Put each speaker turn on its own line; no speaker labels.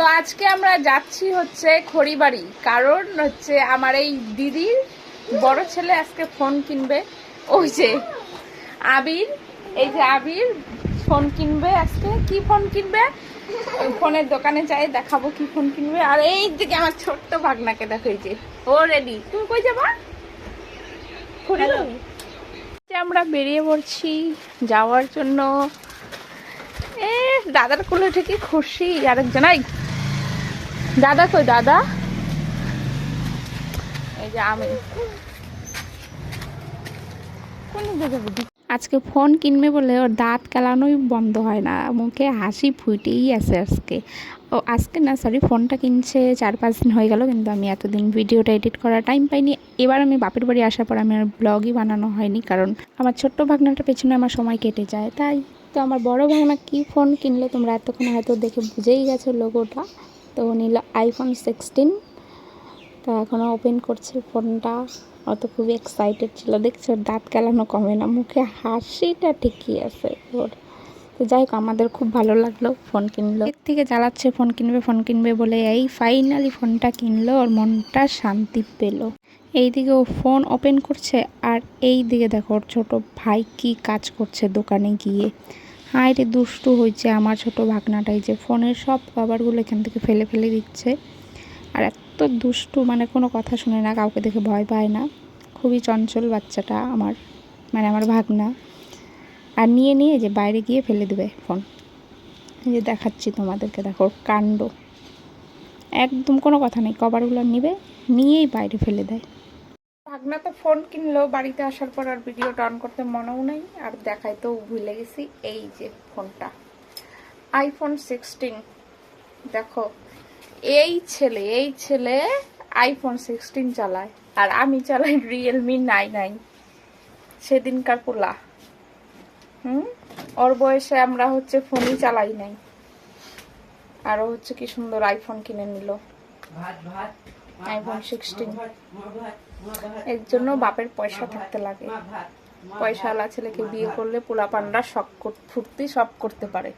তো আজকে আমরা যাচ্ছি হচ্ছে খড়িবাড়ি, কারণ হচ্ছে আমার এই দিদির বড় ছেলে আজকে ফোন কিনবে। ওই যে আবির, এই যে আবির ফোন কিনবে আজকে। কি ফোন কিনবে? ওই ফোনের দোকানে যাই দেখাবো কি ফোন কিনবে। আর এই দিকে আমার ছোট্ট ভাগনাকে দেখো, এই যে ও রেডি। তুমি কই যাবা? খড়িবাড়ি। আমরা বেরিয়ে পড়ছি যাওয়ার জন্য। দাদার কোলে থেকে খুশি আরেকজন। দাদা কই দাদা? এই যে আমি আজকে ফোন কিনবে বলে ওর দাঁত কেলানোই বন্ধ হয় না, মুখে হাসি ফুটেই আছে আজকে। ও আজকে না, সরি, ফোনটা কিনছে 4-5 দিন হয়ে গেল, কিন্তু আমি এতদিন ভিডিওটা এডিট করার টাইম পাইনি। এবার আমি বাপের বাড়ি আসার পর আমি আর ব্লগই বানানো হয়নি, কারণ আমার ছোট্ট ভাগনাটার পেছনে আমার সময় কেটে যায়। তাই তো আমার বড় ভাগনা কি ফোন কিনলো তোমরা এতক্ষণ হয়তো দেখে বুঝেই গেছো লোগোটা। তো নিল iPhone 16। তো এখনও ওপেন করছে ফোনটা। অত খুবই এক্সাইটেড ছিল, দেখছো দাঁত কেলানো কমে না, মুখে হাসিটা ঠিকই আছে ওর। তো যাই হোক, আমাদের খুব ভালো লাগলো ফোন কিনলো। এর থেকে জ্বালাচ্ছে ফোন কিনবে বলে, এই ফাইনালি ফোনটা কিনলো, ওর মনটা শান্তি পেল। এইদিকে ও ফোন ওপেন করছে, আর এই দিকে দেখো ওর ছোটো ভাই কি কাজ করছে দোকানে গিয়ে। হায় রে দুষ্টু হয়েছে আমার ছোট ভাগনাটাই, যে ফোনের সব কভারগুলো এখান থেকে ফেলে ফেলে দিচ্ছে। আর এত দুষ্টু, মানে কোনো কথা শুনে না, কাউকে দেখে ভয় পায় না। খুবই চঞ্চল বাচ্চাটা আমার, মানে আমার ভাগনা। আর নিয়ে যে বাইরে গিয়ে ফেলে দেবে ফোন। এই যে দেখাচ্ছি তোমাদেরকে, দেখো কাণ্ড। একদম কোনো কথা নেই, কভারগুলো নিয়েই বাইরে ফেলে দেয়। ভাগনা তো ফোন কিনলো, বাড়িতে আসার পর আর ভিডিওটা অন করতে মনেও নেই, আর দেখাইতেও ভুলে গেছি। এই যে ফোনটা iPhone 16। দেখো এই ছেলে iPhone 16 চালায়, আর আমি চালাই Realme 9 সেদিনকার পোলা। ওর বয়সে আমরা হচ্ছে ফোনই চালাই নাই, আরো হচ্ছে কি সুন্দর আইফোন কিনে নিল, iPhone 16। এর জন্য বাপের পয়সা থাকতে লাগে। পয়সাওয়ালা ছেলেকে বিয়ে করলে পোলাপানরা ফুর্তি সব করতে পারে।